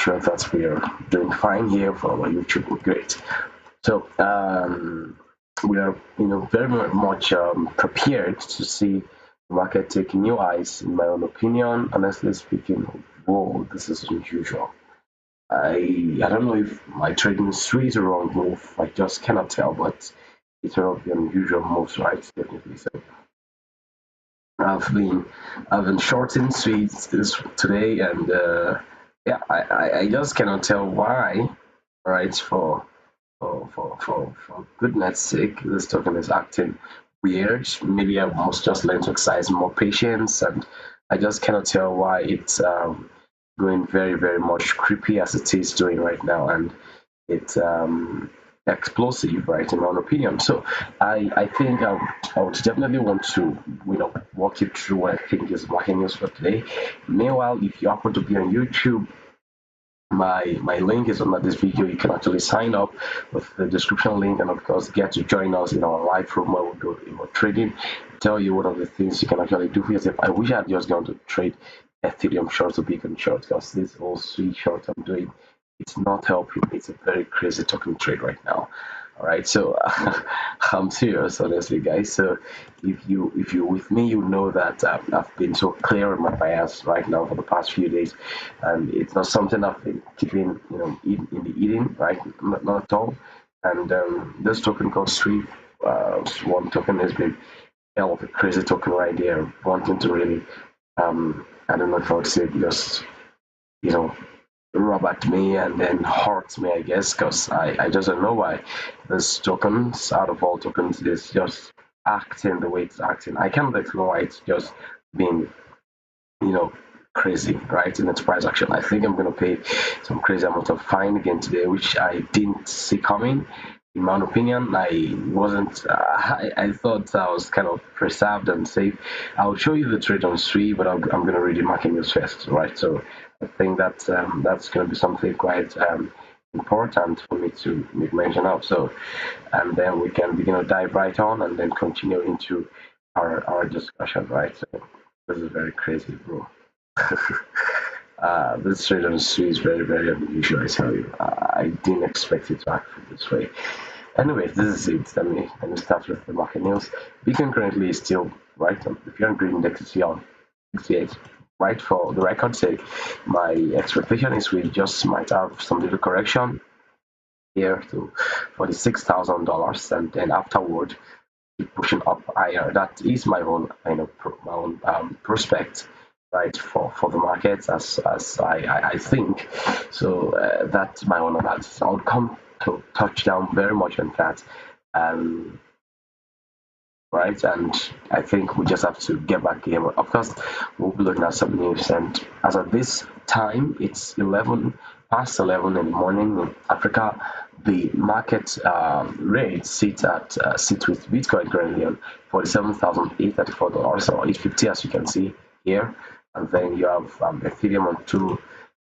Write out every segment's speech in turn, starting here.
sure that we are doing fine here for our YouTube. Great. So we are, very much prepared to see the market take new eyes. In my own opinion, honestly speaking, whoa, this is unusual. I don't know if my trading is straight or wrong move. I just cannot tell, but it's one of the unusual moves, right? Definitely. So I've been I've been shorting sweets this today, and yeah, I just cannot tell why, right? For goodness sake, this token is acting weird. Maybe I must just learn to exercise more patience, and I just cannot tell why it's going very much creepy as it is doing right now, and it's explosive, right? In my own opinion. So I think I would definitely want to walk you through what I think is market news for today. Meanwhile, if you happen to be on YouTube, my link is under this video. You can actually sign up with the description link, and of course get to join us in our live room where we go trading, tell you what are the things you can actually do for yourself. I wish I had just gone to trade Ethereum shorts or Bitcoin shorts, because this whole sweet short I'm doing, it's not helping. It's a very crazy token trade right now. All right, so I'm serious, honestly, guys. So if you're with me, you know that I've been so clear on my bias right now for the past few days, and it's not something I've been keeping, in the eating, right? Not at all. And this token called Swift, one token has been hell of a crazy token right there, wanting to really, I don't know if I would say just, you know, rub at me and then hurt me, I guess, because I just don't know why this tokens, out of all tokens, is just acting the way it's acting. I cannot explain why it's just being, you know, crazy, right, in its price action. I think I'm going to pay some crazy amount of fine again today, which I didn't see coming. In my opinion, I wasn't. I thought I was kind of preserved and safe. I'll show you the trade on Sui, but I'm going to read the market news first, right? So I think that's going to be something quite important for me to make mention of. So, and then we can begin to dive right on and then continue into our discussion, right? So this is very crazy, bro. This trade on Sui is very unusual, I tell you. I didn't expect it to act this way. Anyway, this is it. Let me start with the market news. Bitcoin currently is still right. If you're on green index, it's on 68. Right, for the record's sake, my expectation is we just might have some little correction here to $46,000, and then afterward keep pushing up higher. That is my own, my own prospect, right, for the markets, as I think. So that's my own analysis. I'll come to touch down very much on that. Um, right? And I think we just have to get back here. But of course, we'll be looking at some news. And as of this time, it's 11 past 11 in the morning in Africa. The market rate sits with Bitcoin currently on $47,834 or 850, as you can see here. And then you have Ethereum on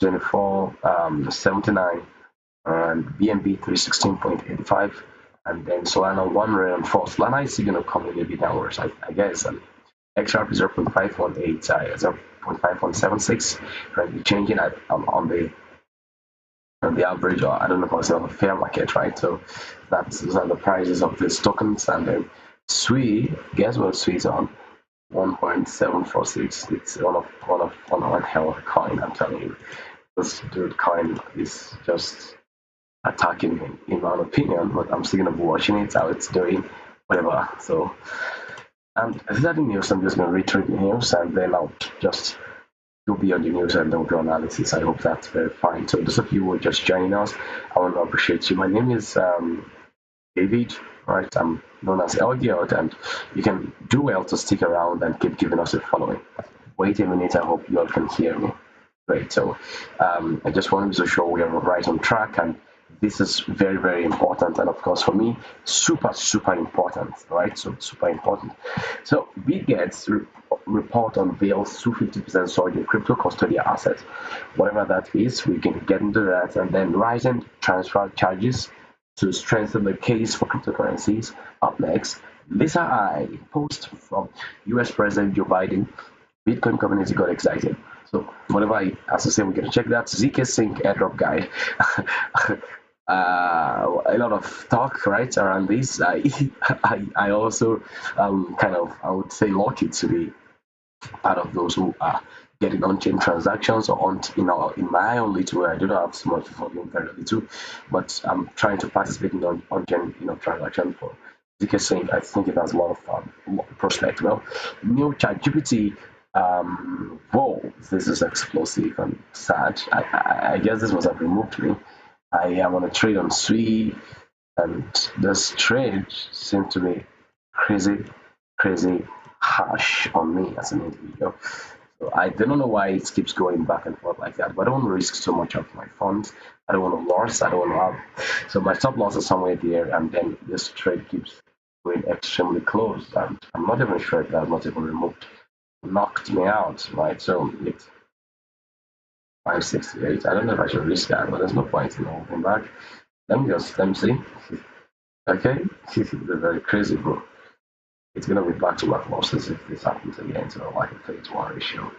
224.79 and BNB 316.85, and then Solana 104. Solana is going to come in a bit downwards, I guess. And XRP 0.518, 0.5176, currently changing on the average, or I don't know if it's on the fair market, right? So those are the prices of these tokens. And then Sui, guess what Sui is on? 1.746. It's one hell of a coin, I'm telling you. This dude coin is just attacking me, in my opinion, but I'm still gonna be watching it, how it's doing, whatever. So, and these are the news. I'm just gonna read the news, and then I'll just go beyond the news and then do analysis. I hope that's very fine. So, those of you who are just joining us, I want to appreciate you. My name is David, right? I'm known as Elgiot, and you can do well to stick around and keep giving us a following. Wait a minute, I hope you all can hear me. Great. So I just wanted to show we are right on track, and this is very important, and of course for me super important, right? So super important. So Bitget's report unveils 250% surge in crypto custodial assets, whatever that is. We can get into that. And then rising transfer charges to strengthen the case for cryptocurrencies. Up next, Lisa I post from US President Joe Biden. Bitcoin community got excited. So whatever I associate, we're gonna check that. ZK Sync airdrop guide. A lot of talk right around this. I also kind of, I would say, lucky to be part of those who are getting on-chain transactions or on, in my own little way. I do not have so much volume, very little, but I'm trying to participate in on-chain, transaction for ZK Sync. I think it has a lot of prospect. Well, new ChatGPT. Whoa, this is explosive and sad. I guess this must have removed me. I am on a trade on SWI, and this trade seemed to be crazy, crazy harsh on me as an individual. So I don't know why it keeps going back and forth like that, but I don't want to risk so much of my funds. I don't want to lose. I don't want to have. So my stop loss is somewhere there, and then this trade keeps going extremely close. And I'm not even sure if that's not even removed. Knocked me out, right? So it's 568. I don't know if I should risk that, but there's no point in moving back. Let me see. Okay, this is very crazy, bro. It's gonna be back-to-back losses if this happens again. So like a 3-to-1 ratio.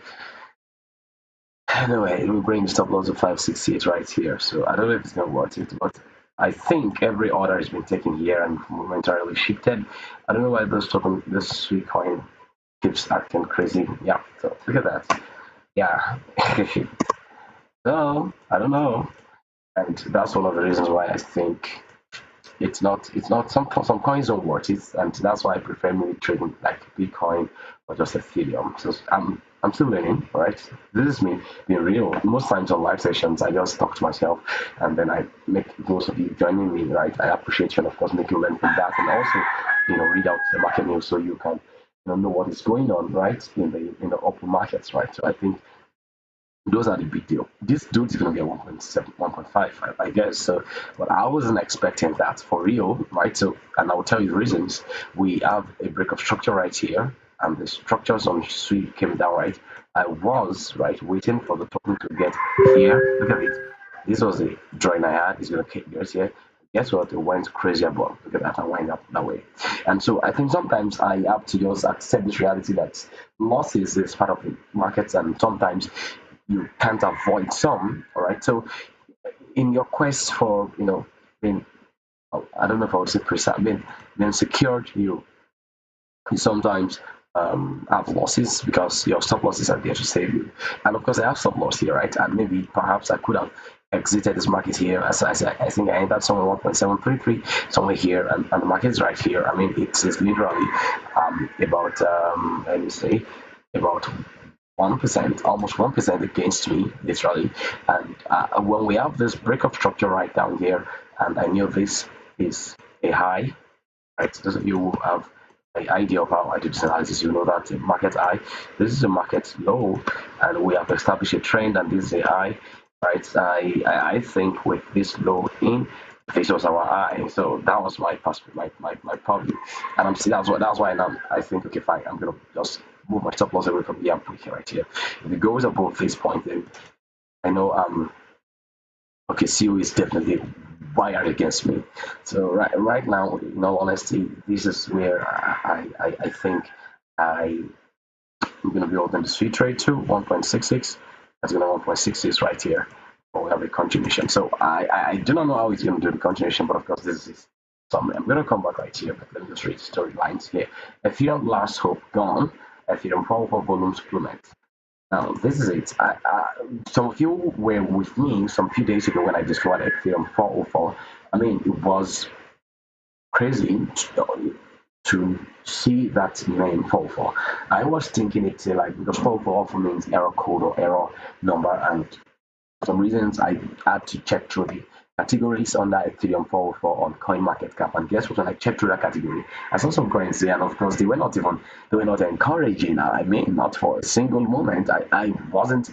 Anyway, it will bring the stop loss of 568 right here. So I don't know if it's gonna work it, but I think every order has been taken here and momentarily shifted. I don't know why this sweet coin keeps acting crazy. Yeah, so look at that. Yeah. So I don't know, and that's one of the reasons why I think it's not some coins don't worth it, and that's why I prefer maybe trading like Bitcoin or just Ethereum. So I'm still learning, right? This is me being real. Most times on live sessions, I just talk to myself, and then I make those of you joining me, right? I appreciate you, and of course, make you learn from that, and also, read out the market news so you can, know what is going on, right, in the open markets, right? So I think those are the big deal. This dude's gonna get 1.7, 1.5, I guess. So, but I wasn't expecting that for real, right? So, and I'll tell you the reasons. We have a break of structure right here, and the structures on SWI came down right. I was right waiting for the token to get here. Look at it. This was the drawing I had. It's gonna get here. Guess what? It went crazy above. Look at that and wind up that way. And so I think sometimes I have to just accept this reality that losses is part of the markets, and sometimes you can't avoid some. All right. So in your quest for being, I don't know if I would say precise, being secured, you sometimes have losses because your stop losses are there to save you. And of course, I have stop loss here, right? And maybe perhaps I could have exited this market here. As I said, I think I entered somewhere 1.733, somewhere here, and the market is right here. I mean, it's literally about, let me say, about 1%, almost 1% against me, literally. And when we have this break of structure right down here, and I knew this is a high, right? Those of you who have an idea of how I do this analysis, you know that the market high, this is a market low, and we have established a trend, and this is a high, right? I think with this low in, this was our high, so that was my problem, and I'm see that's why now I think okay fine, I'm gonna just move my stop loss away from the output here right here. If it goes above this point, then I know okay, CU is definitely wired against me. So right now, in all honesty, this is where I think I'm going to be open the sweet trade to 1.66. That's going to 1.66 right here. But we have a continuation. So I do not know how it's going to do the continuation, but of course this is something. I'm going to come back right here, but let me just read storylines here. Ethereum last hope gone. Ethereum powerful volume supplement. Now, this is it. Some of you were with me some few days ago when I discovered Ethereum 404. I mean, it was crazy to see that name 404. I was thinking it's like because 404 often means error code or error number, and for some reasons I had to check through the categories under Ethereum 404 on CoinMarketCap. And guess what? When I checked through that category, I saw some coins there, and of course, they were not encouraging. I mean, not for a single moment. I wasn't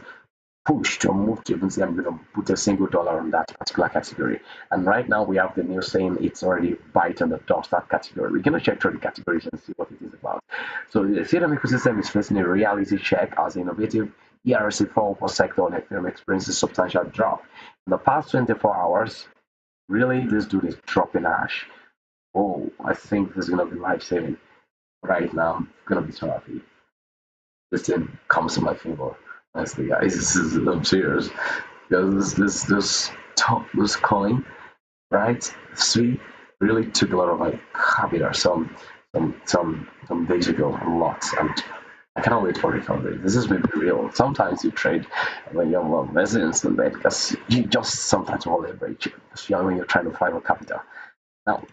pushed or moved to even say I'm going to put a single dollar on that particular category. And right now, we have the news saying it's already bite on the dust, that category. We're going to check through the categories and see what it is about. So the Ethereum ecosystem is facing a reality check as innovative ERC4 sector on Ethereum experiences substantial drop. In the past 24 hours, really, this dude is dropping ash. Oh, I think this is going to be life-saving. Right now, I'm going to be so happy. This thing comes to my favor. Honestly, guys, I'm serious. Because this coin, right? Sui really took a lot of like capital some days ago, a lot, and I cannot wait for recovery. This is maybe real. Sometimes you trade when you have residence in bed because you just sometimes will leverage especially when you're trying to find a capital. Now,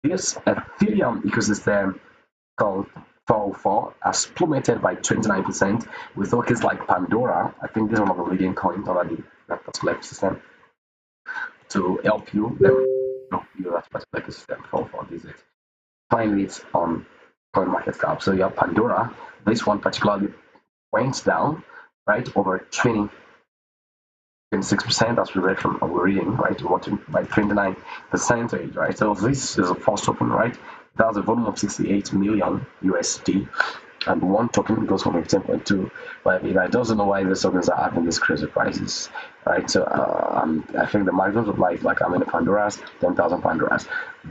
this Ethereum ecosystem called Fall 4 has plummeted by 29%, with tokens like Pandora. I think this is one of the leading coins already that particular ecosystem to help you. Let me help you that particular ecosystem Fall 4 visit. Find it on CoinMarketCap. So you have Pandora. This one particularly went down, right, over 26%, as we read from our reading, right, by 29 percentage, right. So this is a first token, right. That's a volume of 68 million USD, and one token goes from 10.2. But I don't know why these tokens are having these crazy prices, right? So I think the margins of like how many Pandoras, 10,000 Pandoras.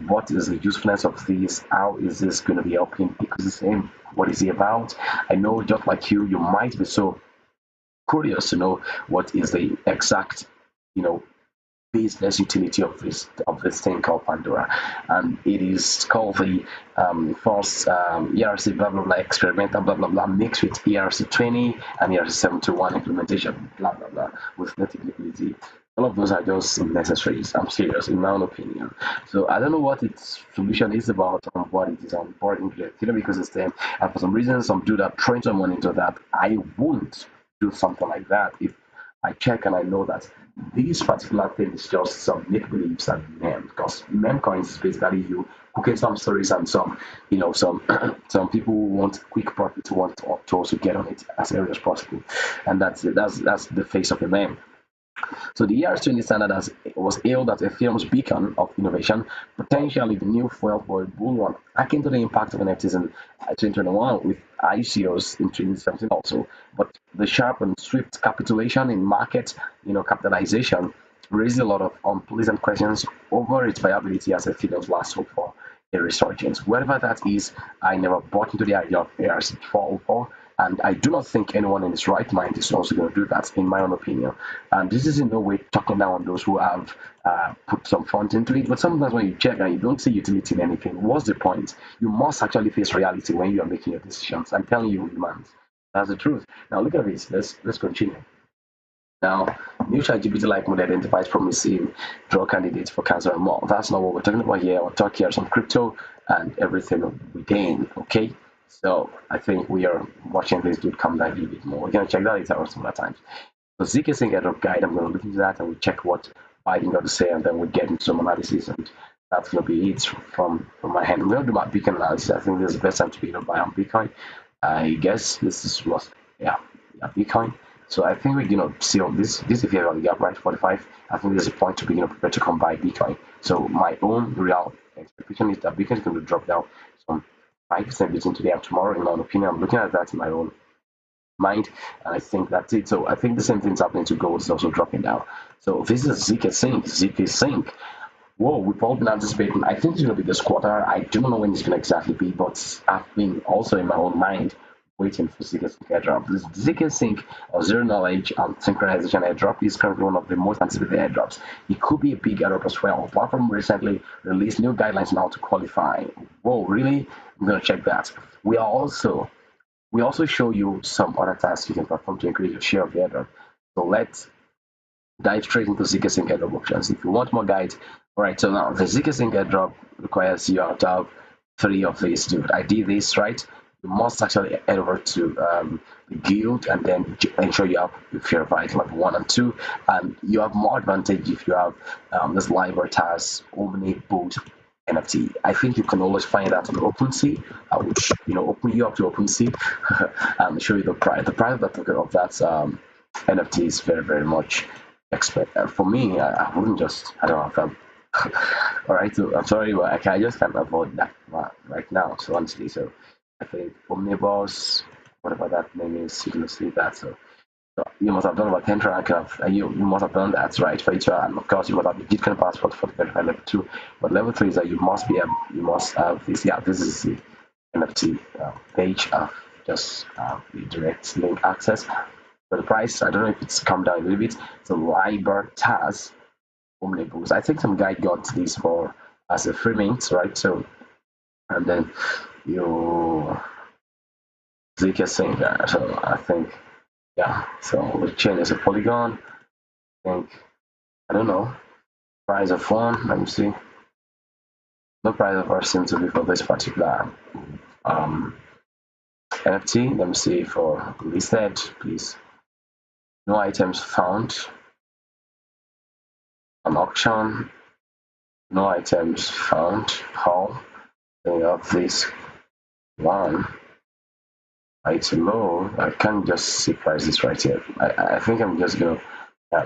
What is the usefulness of these? How is this going to be helping ecosystem? What is it about? I know, just like you might be so curious to know what is the exact, you know, business utility of this thing called Pandora, and it is called the first ERC blah blah blah experimental blah blah blah mixed with ERC 20 and ERC 721 implementation blah blah blah with native liquidity. All of those are just necessaries. I'm serious, in my own opinion. So I don't know what its solution is about and what it is on board into the Ethereum ecosystem. And for some reason, some dude are throwing some money into that. I won't do something like that if I check and I know that this particular thing is just some make beliefs and meme, because meme coins is basically you cooking some stories and some, some some people who want quick profit want to also get on it as early as possible, and that's the face of the meme. So the ERC20 standard was hailed as Ethereum's beacon of innovation, potentially the new fuel for a bull run, akin to the impact of NFTs in 2021 with ICOs in 2017 also. But the sharp and swift capitulation in market, capitalization raised a lot of unpleasant questions over its viability as Ethereum's last hope for a resurgence. Whatever that is, I never bought into the idea of ARC404, and I do not think anyone in his right mind is also going to do that, in my own opinion. And this is in no way talking down on those who have put some funds into it, but sometimes when you check and you don't see utility in anything, what's the point? You must actually face reality when you are making your decisions. I'm telling you, man, that's the truth. Now look at this. Let's continue. Now, new ChatGPT-like model identifies promising drug candidates for cancer and more. That's not what we're talking about here. We're talking here some crypto and everything within, okay? So I think we are watching this dude come down a little bit more. We're going to check that later on some other times. So ZK Sync airdrop guide, I'm going to look into that and we check what Biden got to say, and then we get into some analysis, and that's going to be it from my hand. We're going to do my Bitcoin analysis. I think this is the best time to be buy on Bitcoin. I guess this is what, yeah, Bitcoin. So I think we see on this if you have a gap right 45. I think there's a point to be prepared to come buy Bitcoin. So my own real expectation is that Bitcoin is going to drop down some 5% between today and tomorrow. In my own opinion, I'm looking at that in my own mind, and I think that's it. So I think the same thing's happening to gold. It's also dropping down. So this is ZK Sync. Whoa, we've all been anticipating. I think it's going to be this quarter. I don't know when it's going to exactly be, but I've been also in my own mind waiting for ZK Sync airdrop. This ZK Sync or Zero Knowledge and Synchronization airdrop is currently one of the most anticipated airdrops. It could be a big airdrop as well. Platform recently released new guidelines now to qualify. Whoa, really? I'm going to check that. We also show you some other tasks you can perform to increase your share of the airdrop. So let's dive straight into ZK Sync airdrop options. If you want more guides, all right. So now the ZK Sync airdrop requires you to have 3 of these. Dude, I did this right. You must actually head over to the guild and then ensure you have verified level 1 and 2, and you have more advantage if you have this library task Omni Boot NFT. I think you can always find that on OpenSea. I would open you up to OpenSea and show you the price. The price of that NFT is very, very much expect. For me, I wouldn't just. I don't know. All right, so I'm sorry, but I just can't avoid that right now. So honestly, so I think Omnibus, whatever that name is, you can see that. So you must have done about 10 track of you must have done that right for each one. And of course you must have the Bitcoin passport for the verified level 2. But level 3 is that you must have this. Yeah, this is the NFT page of just the direct link access. But the price, I don't know if it's come down a little bit. So Libertas Omnibus. I think some guy got this for as a free mint, right? So and then you Zika Singer. So I think yeah. So the chain is a Polygon. I think I don't know. Price of one. Let me see. No price of ours seems to be for this particular um, NFT. Let me see for listed, please. No items found on auction. No items found. How? Then you have this one. Item low. I can't just see prices right here. I think I'm just gonna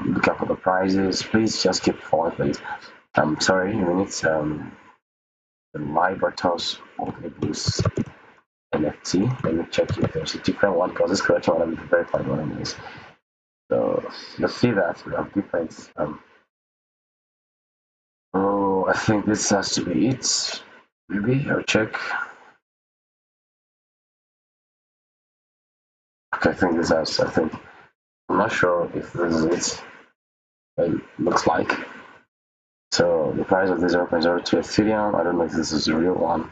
look up for the prices. Please just keep following, please. I'm sorry, a minute. The Libertas Omnibus NFT. Let me check if there's a different one because this collection one I'm verified one it is. So let's see that we have different. Oh, I think this has to be it. Maybe I'll check. Okay, I think this has. I think I'm not sure if this is it. It looks like. So the price of this 0.02 Ethereum. I don't know if this is the real one.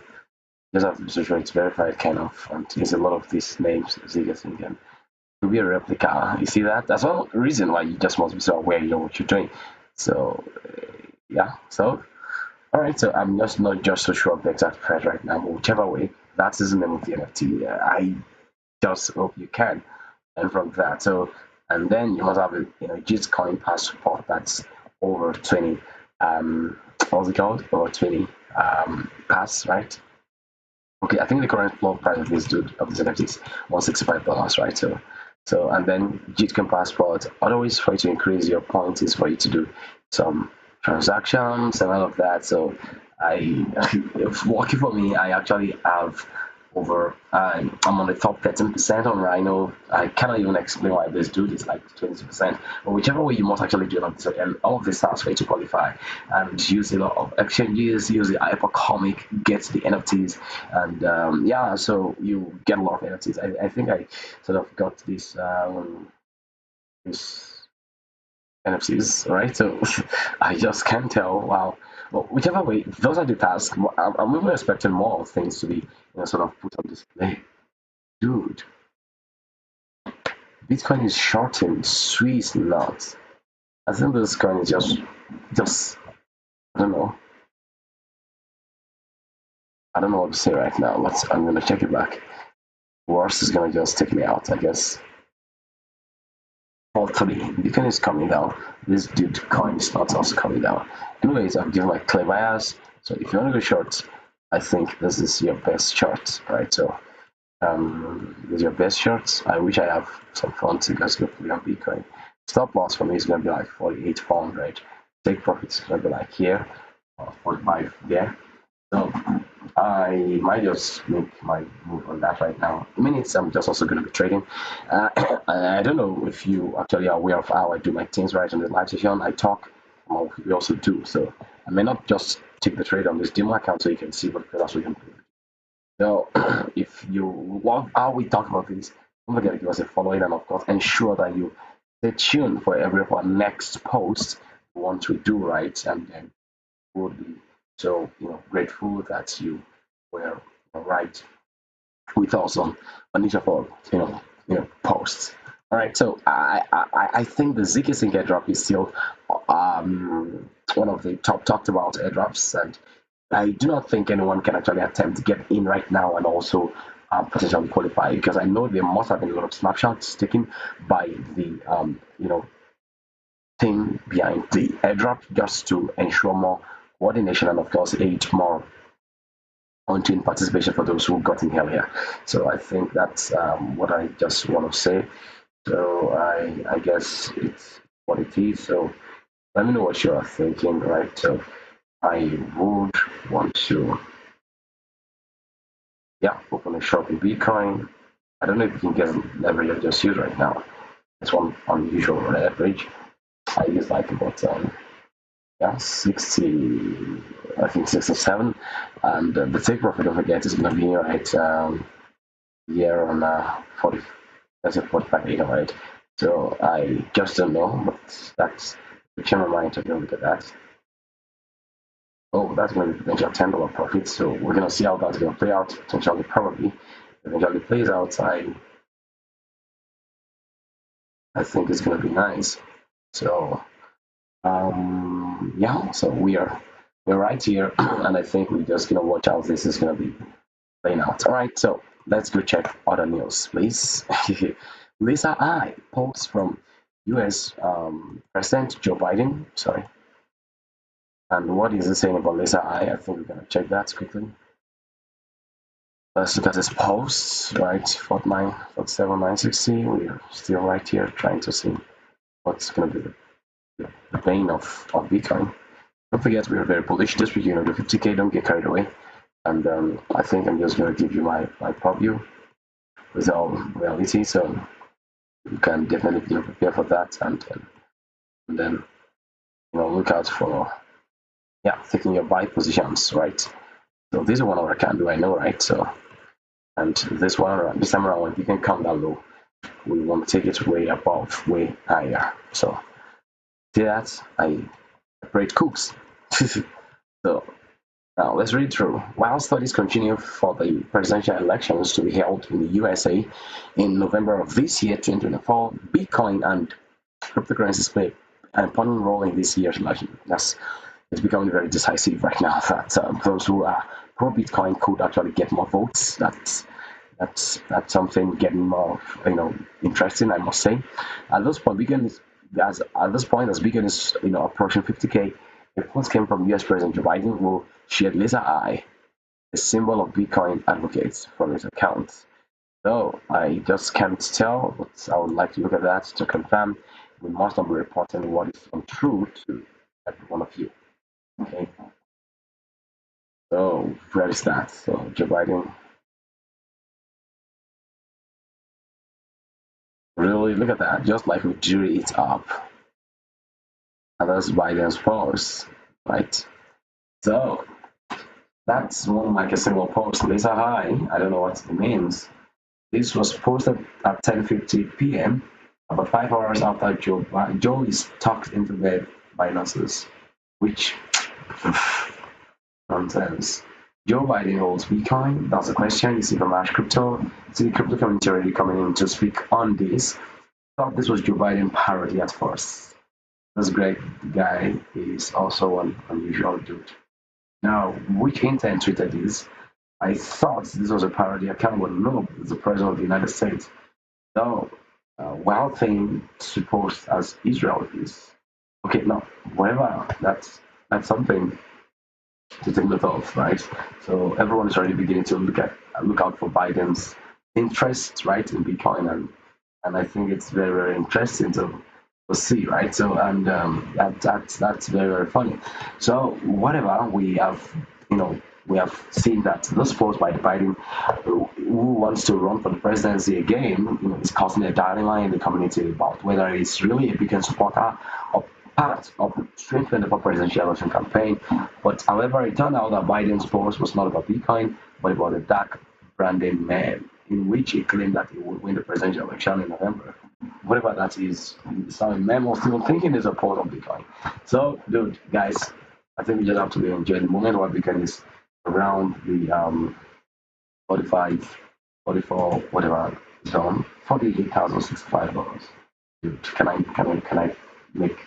Just have to search for it's verified kind of, and there's a lot of these names as you guys can. To be a replica. You see that? That's one reason why you just must be so aware you know what you're doing. So yeah. So all right. So I'm just not just so sure of the exact price right now. But whichever way, that is the name of the NFT. I just hope you can. And from that, so and then you must have a Gitcoin passport that's over 20. What's it called? Over 20 pass, right? Okay, I think the current floor price of this dude of this NFT is $165, right? So and then Gitcoin passport. Other ways for you to increase your points is for you to do some transactions and all of that. So I, if working for me, I actually have over. I'm on the top 13% on Rhino. I cannot even explain why this dude is like 20%. But whichever way, you must actually do it. And all of this has for you to qualify and use a lot of exchanges, use the Hypercomic, get the NFTs, and yeah, so you get a lot of NFTs. I think I sort of got this NFTs, right? So I just can't tell. Wow. Well, whichever way, those are the tasks. I'm even expecting more things to be sort of put on display. Dude, Bitcoin is shorting Swiss nuts. I think this coin is just I don't know. I don't know what to say right now. I'm gonna check it back. Worst is gonna just take me out, I guess. All three. Bitcoin is coming down. This dude coin is not also coming down. Anyways, I've given my clear bias. So if you want to go short, I think this is your best short, right? So this is your best short. I wish I have some fun to just go play on Bitcoin. Stop loss for me is gonna be like 48 pound, right? Take profits is gonna be like here, 45 there. So I might just make my move on that right now. Minutes, I'm just also going to be trading. I don't know if you actually are aware of how I do my things right on the live session. I talk, we also do. So I may not just take the trade on this demo account so you can see what else we can do. So if you love how we talk about this, don't forget to give us a following and of course ensure that you stay tuned for every of our next post once we do right, and then we'll be so grateful that you were right with us on each of our posts. All right, so I think the ZK Sync airdrop is still one of the top talked about airdrops, and I do not think anyone can actually attempt to get in right now and also potentially qualify, because I know there must have been a lot of snapshots taken by the thing behind the airdrop just to ensure more coordination and of course aid more on-chain participation for those who got in earlier. So I think that's what I just want to say. So I guess it's what it is. So let me know what you are thinking, right? So I would want to open a shop in Bitcoin. I don't know if you can get leverage I just use right now. It's one unusual leverage. I use like about 60, I think 67, and the take profit, don't forget, is going to be right here on 40, let's say 45 8, right? So I just don't know, but that's change my mind to go look at that. Oh, that's going to be potential $10 profit. So we're going to see how that's going to play out. Potentially, probably, eventually plays out. I think it's going to be nice. So yeah, so we're right here, and I think we're just going to watch how this is going to be playing out. All right, so let's go check other news, please. Lisa I posts from U.S. President Joe Biden. Sorry. And what is it saying about Lisa I? I think we're going to check that quickly. Let's look at his posts, right? 49, 47, 960. We're still right here trying to see what's going to be the bane of Bitcoin. Don't forget, we are very bullish this week. The 50K, don't get carried away. And I think I'm just going to give you my prop view with all reality. So you can definitely prepare for that and then look out for taking your buy positions, right? So this is one hour candle, I know, right? So and this time around, when you can come down low, we want to take it way above, way higher. So see that I operate cooks. So now let's read through. While studies continue for the presidential elections to be held in the USA in November of this year, 2024, Bitcoin and cryptocurrencies play an important role in this year's election. It's becoming very decisive right now that those who are pro Bitcoin could actually get more votes. That's something getting more interesting, I must say. At this point, Bitcoin is as Bitcoin is approaching 50K. Reports came from U.S. President Joe Biden, who shared Lisa I, a symbol of Bitcoin advocates, from his account. So I just can't tell, but I would like to look at that to confirm. We must not be reporting what is untrue to every one of you. Okay. So where is that? So Joe Biden. Really look at that. Just like we drew it up. And that's Biden's post, right? So that's one like a single post. Lisa hi. I don't know what it means. This was posted at 10:50 p.m. about 5 hours after Joe is tucked into bed by nurses, which nonsense. Joe Biden holds Bitcoin. That's the question. You see from Ash Crypto. See the crypto community already coming in to speak on this. Thought this was Joe Biden parody at first. This great guy is also an unusual dude. Now, which intent tweeted this? I thought this was a parody account, but no, it's the president of the United States. So, wild thing to post as Israel is okay. Now, whatever, that's something to take note of, right? So everyone is already beginning to look out for Biden's interest, right, in Bitcoin, and I think it's very very interesting to see, right? So and that's very very funny. So whatever we have seen that this post by Biden, who wants to run for the presidency again, is causing a dilemma in the community about whether he's really a Bitcoin supporter or part of the 2024 presidential election campaign. But however, it turned out that Biden's post was not about Bitcoin, but about a dark branded man, in which he claimed that he would win the presidential election in November. Whatever that is, some memo still thinking is a post on Bitcoin. So, dude, guys, I think we just have to enjoy the moment while Bitcoin is around the 45, 44, whatever zone, $48,065. Dude, can I make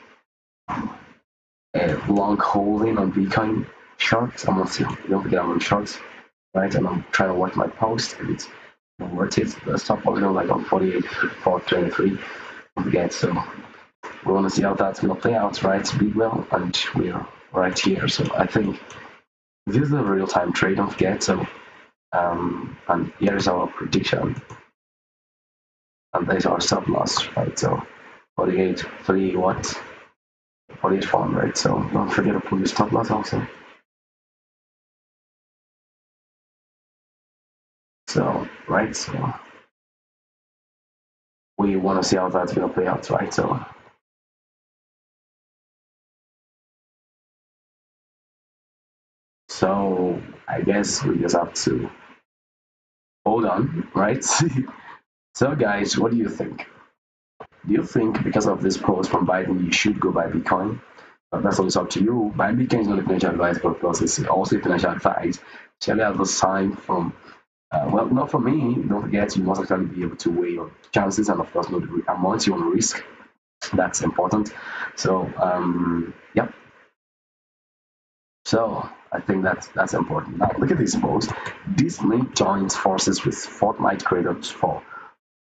long holding on Bitcoin shorts? I'm not don't forget I'm on shorts, right? And I'm trying to watch my post if it's worth it. The stop loss like on 48, 423. Don't forget. So we want to see how that's gonna play out, right? Big well, and we're right here. So I think this is a real time trade. Don't forget. So and here is our prediction, and there's our stop loss, right? So 48, 3 what? 48 form, right? So don't forget to put your stop loss also. So, right, so we want to see how that's going to play out, right? So I guess we just have to hold on, right? So, guys, what do you think? Do you think because of this post from Biden, you should go buy Bitcoin? But that's always up to you. Buying Bitcoin is not a financial advice, but plus it's also a financial advice. Shelley has a sign from, well, not from me. Don't forget, you must actually be able to weigh your chances and, of course, know the amount you want to risk. That's important. So, yep. So I think that's important. Now look at this post. Disney joins forces with Fortnite creators for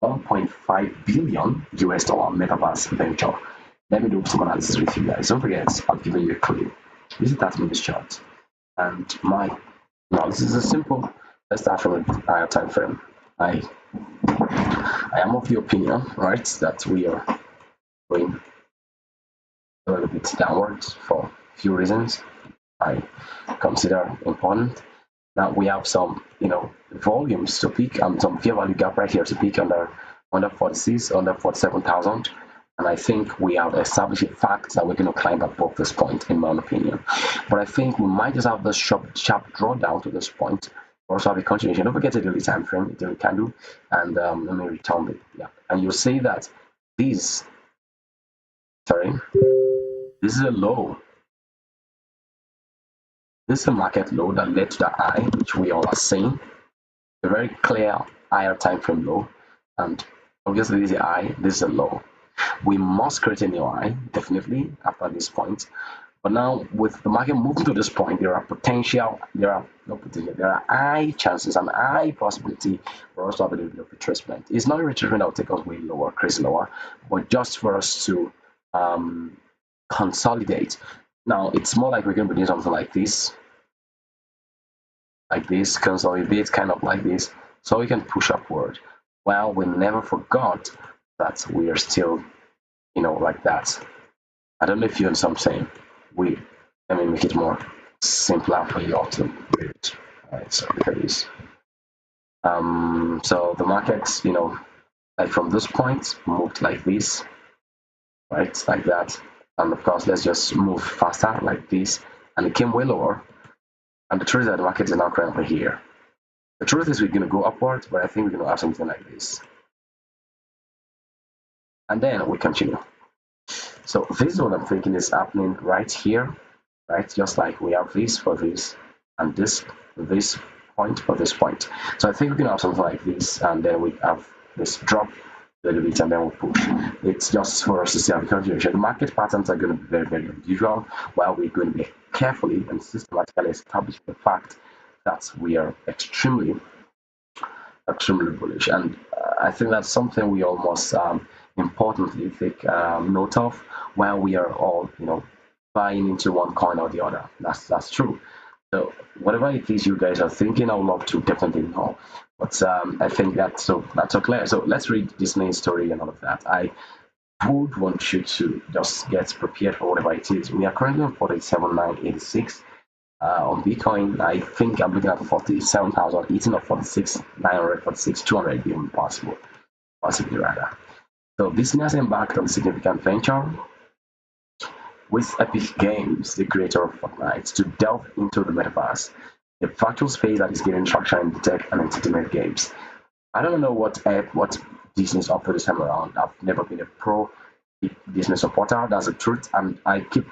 1.5 billion US dollar metaverse venture. Let me do some analysis with you guys. Don't forget, I've given you a clue. This is 30 minutes chart. And my analysis is simple. Let's start from a higher time frame. I am of the opinion, right, that we are going a little bit downwards for a few reasons I consider important. Now we have some, volumes to pick and some fair value gap right here to pick under 46, under 47,000. And I think we have established a fact that we're going to climb above this point, in my opinion. But I think we might just have this sharp drawdown to this point. Also have a continuation. Don't forget the daily time frame, the daily candle, and let me return it. Yeah, and you'll see that this, this is a low. This is a market low that led to the high, which we all are seeing. A very clear higher time frame low, and obviously this is a high, this is a low. We must create a new high, definitely, after this point. But now, with the market moving to this point, there are high chances and high possibility for us to have a little bit of retracement. It's not a retracement that will take us way lower, crazy lower, but just for us to consolidate. Now, it's more like we're going to be doing something like this, consolidate kind of like this, so we can push upward. Well, we never forgot that we are still, like that. I don't know if you understand what I'm saying. Let me make it more simpler for you all to read it. All right, so look at this. So the markets, like from this point, moved like this, right, like that. And of course, let's just move faster like this. And it came way lower. And the truth is that the market is now currently here. The truth is we're going to go upwards, but I think we're going to have something like this. And then we continue. So this is what I'm thinking is happening right here, right? Just like we have this for this, and this point for this point. So I think we're going to have something like this, and then we have this drop a little bit, and then we push. It's just for us to see how the continuation. The market patterns are going to be very, very unusual, while we're going to be carefully and systematically establishing the fact that we are extremely bullish. And I think that's something we almost importantly take note of, while we are all, buying into one coin or the other. That's true. So whatever it is you guys are thinking, I would love to definitely know. But I think that's so clear. So let's read Disney's story and all of that. I would want you to just get prepared for whatever it is. We are currently on 47,986 on Bitcoin. I think I'm looking at 47,000, 18 or 46, 946, 200 even possibly rather. So Disney has embarked on a significant venture with Epic Games, the creator of Fortnite, to delve into the metaverse, a virtual space that is gaining traction in tech and entertainment games. I don't know what Disney's up to this time around. I've never been a pro Disney supporter. That's the truth, and I keep,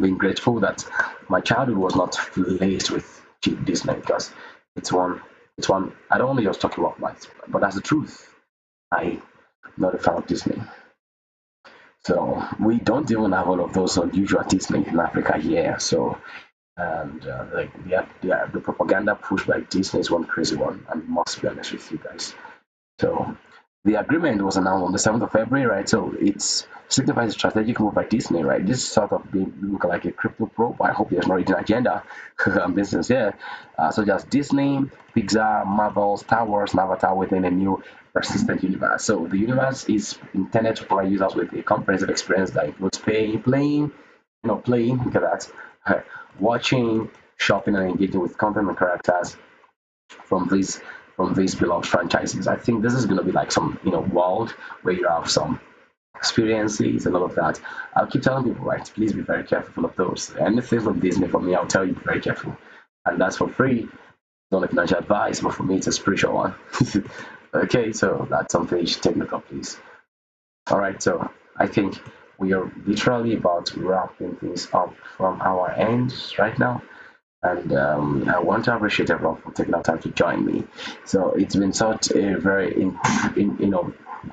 being grateful that my childhood was not laced with cheap Disney, because it's one. I don't want to just talk about life, but that's the truth. I'm not a fan of Disney. So we don't even have all of those unusual Disney in Africa here. So, and the propaganda pushed by Disney is one crazy one, and must be honest with you guys. So the agreement was announced on the 7th of February, right? So it signifies a strategic move by Disney, right? This sort of being look like a crypto probe. I hope there's no hidden agenda. I'm being sincere. Such as Disney, Pixar, Marvel, Star Wars, and Avatar within a new persistent universe. So the universe is intended to provide users with a comprehensive experience that includes playing, look at that, watching, shopping, and engaging with content and characters from these beloved franchises. I think this is going to be like some world where you have some experiences and all of that. I'll keep telling people, right, please be very careful of those. Anything from Disney for me, I'll tell you, be very careful. And that's for free. It's not a financial advice, but for me, it's a spiritual one. Okay, so that's something you should take note of, please. All right, so I think we are literally about wrapping things up from our ends right now. And I want to appreciate everyone for taking the time to join me. So it's been such a very,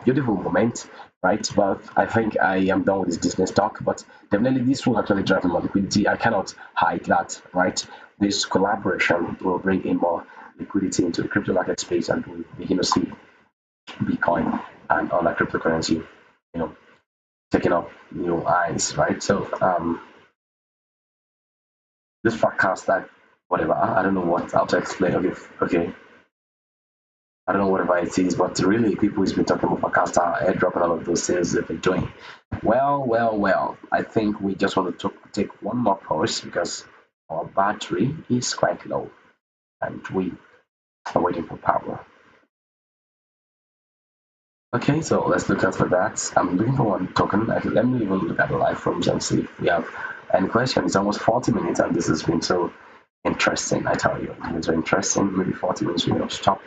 beautiful moment, right? But I think I am done with this business talk. But definitely, this will actually drive more liquidity. I cannot hide that, right? This collaboration will bring in more liquidity into the crypto market space, and we begin to see Bitcoin and other cryptocurrency, you know, taking up new eyes, right? So this forecast that whatever I don't know what how to explain. Okay, okay. I don't know whatever it is, but really people who's been talking about forecast airdrop and all of those things they've been doing. Well. I think we just want to take one more pause because our battery is quite low and we are waiting for power. Okay, so let's look out for that. I'm looking for one token. Actually, let me even look at the live rooms and see if we have any questions. It's almost 40 minutes and this has been so interesting, I tell you. It's been so interesting. Maybe 40 minutes we will stop.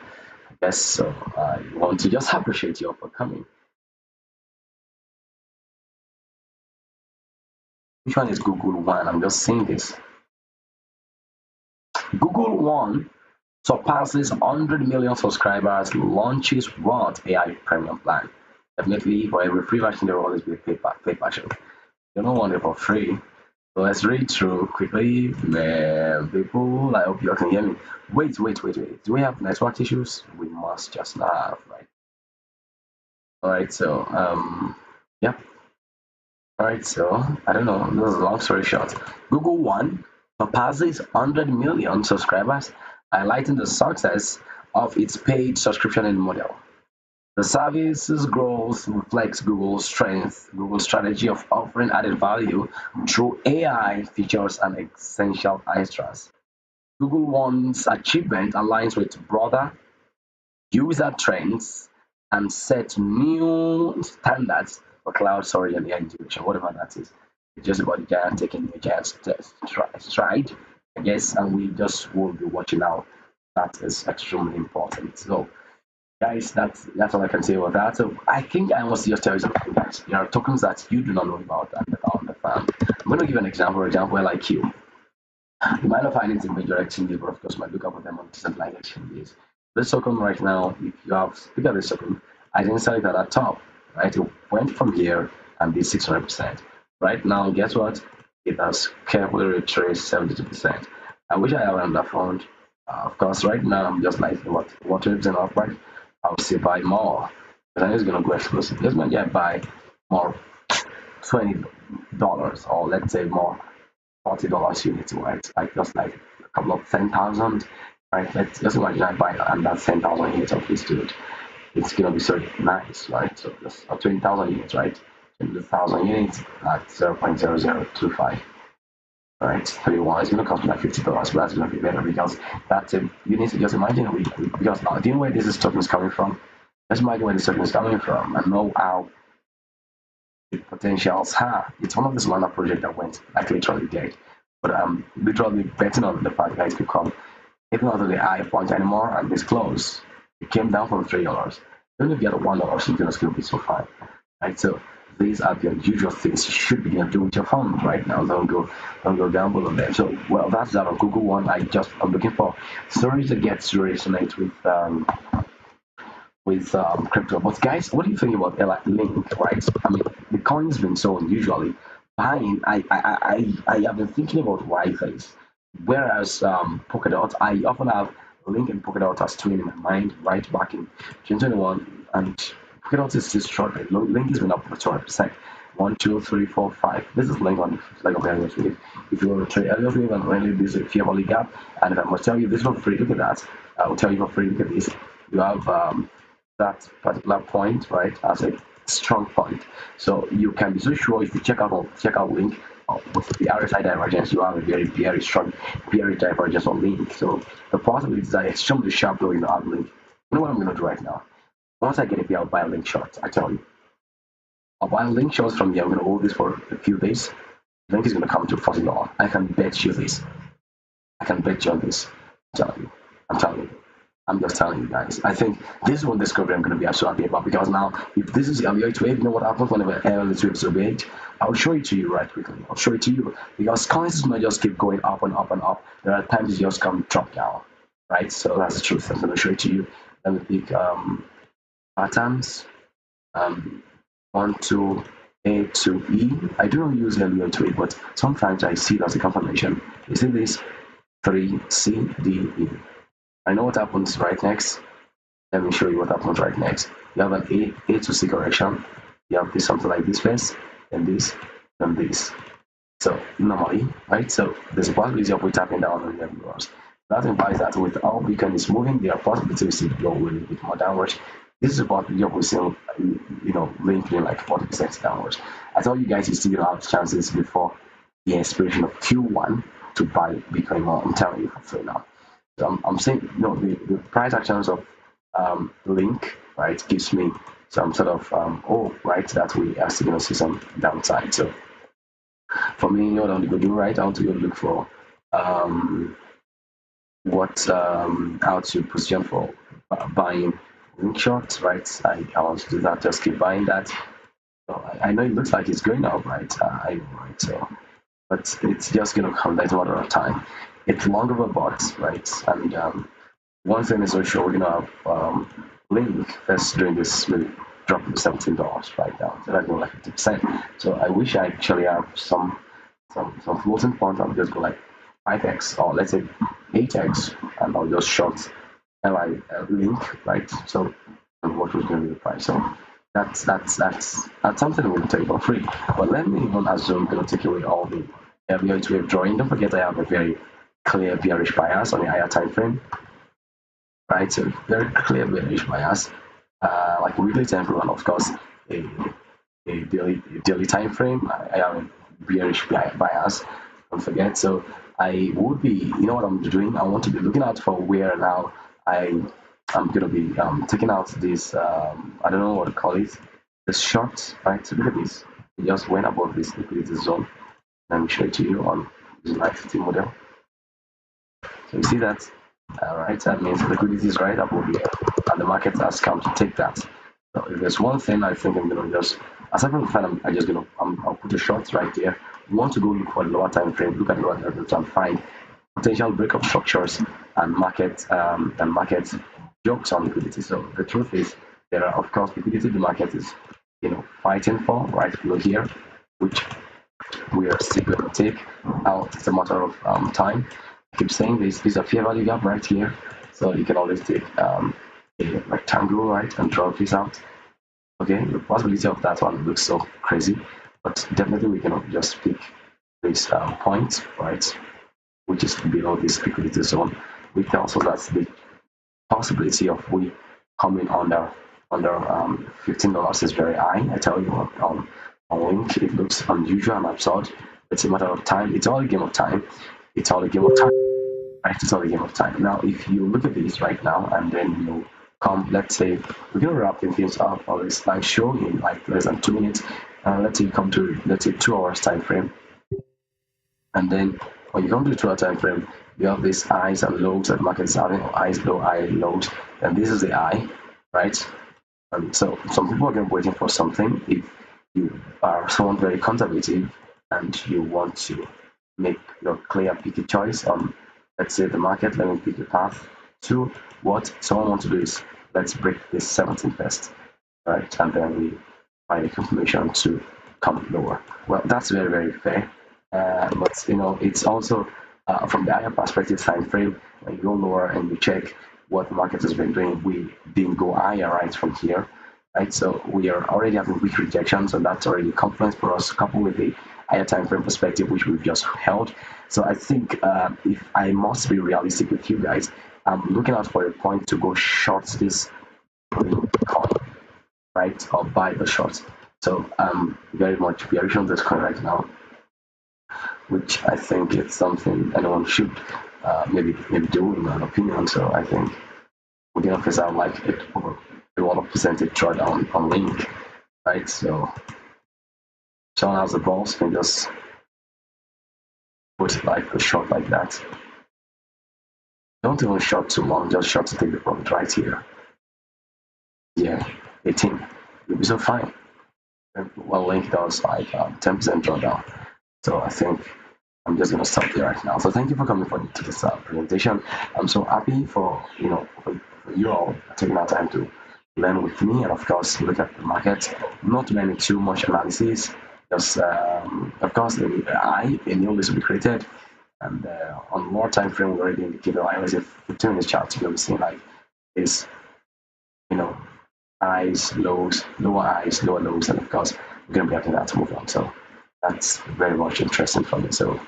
Yes, so I want to just appreciate you all for coming. Which one is Google One? I'm just saying this. Google One surpasses 100 million subscribers, launches World AI Premium Plan. Definitely, for every free version, there will always be a paid version. You don't want it for free. So let's read through quickly. People, I hope you all can hear me. Wait. Do we have network issues? We must just not have, right? All right, so, yeah. All right, so I don't know. This is a long story short. Google One surpasses 100 million subscribers, highlighting the success of its paid subscription model. The service's growth reflects Google's strength, Google's strategy of offering added value through AI features and essential extras. Google One's achievement aligns with broader user trends and set new standards for cloud storage and AI integration, whatever that is. It's just about the giant taking the giant stride, I guess, and we just will be watching out. That is extremely important. So, guys, that's all I can say about that. So, I think I must just tell you something, guys. There are tokens that you do not know about and that are on the farm. I'm going to give an example. For example, like you might not find it in major exchanges, but of course, you might look up for them on decentralized exchanges. This token right now, if you have look at this token, I didn't sell it at the top, right? It went from here and did 600%. Right now, guess what? It has carefully retraced 72%. I wish I had another fund. Of course, right now I'm just like what 20% off, right? I'll say buy more because I know it's gonna go explosive. Just might get buy more $20 or let's say more $40 units, right? Like just like a couple of 10,000, right? Let's just imagine I buy and that's 10,000 units of this dude. It's gonna be so nice, right? So just 20,000 units, right? 20,000 units at 0.0025, right? 31 is gonna cost me like $50, but that's gonna be better because that's a you need to just imagine because do you know where this token is coming from? Just imagine where this token is coming from and know how the potentials are. It's one of the Solana projects that went like literally dead. But I'm literally betting on the fact that it could come even not the high point anymore and it's close. It came down from $3. Even if you get $1, you're gonna still be so fine. Right? So these are the unusual things you should be gonna do with your phone right now. Don't go gamble on them. So well that's that on Google One. I'm looking for stories that gets to resonate with crypto. But guys, what do you think about Link? Right? I mean, the coin's been so unusually buying. I have been thinking about why things. Whereas Polkadot, I often have Link and Polkadot as twin in my mind right back in 2021, and Polkadot is still struggling. Link has been up for 200%. One, two, three, four, five. This is Link on like a Elliott Wave. If you want to trade Elliott Wave and really this is a fear holy gap, and if I must tell you this for free, look at that. I will tell you for free. Look at this. You have that particular point, right, as a strong point. So you can be so sure if you check out link with the RSI divergence, you have a very strong bearish divergence on link. So the possibilities are extremely sharp though in the link. You know what I'm gonna do right now? Once I get a I'll buy a link short. I tell you. I'll buy a link short from here. I'm gonna hold this for a few days. Link is gonna come to $40. I can bet you this. I can bet you on this. I'm telling you. I'm just telling you guys. I think this is one discovery I'm going to be so happy about, because now, if this is Elliott wave, you know what happens whenever Elliott wave is obeyed? I'll show it to you right quickly. I'll show it to you, because coins do not just keep going up and up and up. There are times it just come drop down, right? So that's the truth. I'm going to show it to you. Let me pick patterns. Um, 1 to A to E. I do not use Elliott wave, but sometimes I see it as a confirmation. You see this 3 C D E. I know what happens right next. Let me show you what happens right next. You have an A to C correction. You have this something like this first, then this, then this. So normally, right? So there's a possibility of we tapping down on the viewers. That implies that with how Bitcoin is moving, there are possibilities to go a little bit more downwards. This is about the we still, linking like 40% downwards. I told you guys you still have chances before the expiration of Q1 to buy Bitcoin more. I'm telling you for free now. So I'm saying, the price actions of Link, right, gives me some sort of right, that we are still going to see some downside. So for me, what I want to go do, right, I want to go look for how to position for buying Link short, right? I want to do that, just keep buying that. So I know it looks like it's going up, right? Right, so but it's just going to come down. It's a matter of time. It's long overbought, right? And one thing is for sure, we're gonna have Link that's doing this maybe drop to $17 right now. So that's going like 50%. So I wish I actually have some floating point. I'll just go like 5x, or let's say 8x, and I'll just short Link, right? So what was going to be the price? So that's something we'll take for free. But let me even assume we're going to take away all the Elliott wave drawing. Don't forget I have a very clear bearish bias on the higher time frame, right? So very clear bearish bias, like weekly time frame, and of course a daily time frame. I have a bearish bias. Don't forget. So I would be, what I'm doing. I want to be looking out for where now I'm gonna be taking out this. I don't know what to call it. This short, right? So look at this. It just went above this liquidity zone. Let me show it to you on this live 50 model. So you see that, right? That means liquidity is right above here, and the market has come to take that. So if there's one thing I think I'm gonna just, aside from the fact I'm just gonna, I'll put a short right there. You want to go look for the lower time frame, look at the lower time frame and find potential breakup structures and market jokes on liquidity. So the truth is, there are of course liquidity the market is, fighting for right below here, which we are still going to take out. It's a matter of time. I keep saying this is a fair value gap right here, so you can always take a rectangle, right, and draw this out. Okay, the possibility of that one looks so crazy, but definitely we cannot just pick this point, right, which is below this liquidity zone. We can also, that's the possibility of we coming under $15 is very high. I tell you, on Link it looks unusual and absurd. It's a matter of time. It's all a game of time. It's all a game of time. Right? It's all a game of time. Now, if you look at this right now, and then you come, let's say we're gonna wrap things up on this live show in like less than 2 minutes. Let's say you come to, let's say, 2 hours time frame, and then when you come to the 2 hour time frame, you have these highs and lows that the market is having, highs, low, high, lows, and this is the high, right? And so some people are going to be waiting for something. If you are someone very conservative and you want to make your clear, picky choice on, let's say, the market, let me pick a path to what someone wants to do is, let's break this 17 first, right? And then we find a confirmation to come lower. Well, that's very, very fair. But it's also from the higher perspective time frame. When you go lower and you check what the market has been doing, we didn't go higher right from here, right? So we are already having weak rejections, and that's already confidence for us, coupled with the higher time frame perspective, which we've just held. So I think if I must be realistic with you guys, I'm looking out for a point to go short this coin, right, or buy the short. So I'm very much bearish on this coin right now, which I think it's something anyone should maybe do in my opinion. So I think we're gonna face out like it over a lot of percentage drawdown on Link, right? So someone has the balls can just put like a shot like that. Don't even short too long, just short to take the profit right here. Yeah, 18. You'll be so fine. Well, Link does like 10% drawdown. So I think I'm just gonna stop there right now. So thank you for coming to this presentation. I'm so happy for for you all taking our time to learn with me and of course look at the market. Not learning too much analysis. Just of course a new list will be created and on more time frame we already indicated like let's say 15 minutes chart you'll be seeing like this you know highs, lows, lower highs, lower lows, and of course, we're going to be having that to move on. So that's very much interesting for me. So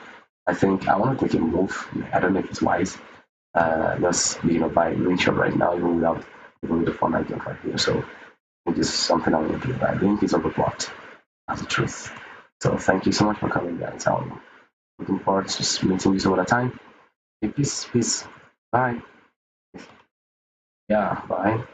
I think I want to take a move. I don't know if it's wise. Just by doing short right now, even without even with the 490 right here. So it is something I want to do. But I think it's overbought. That's the truth. So thank you so much for coming, guys. I'm looking forward to meeting you some other time. Okay, peace, peace. Bye. Yeah, bye.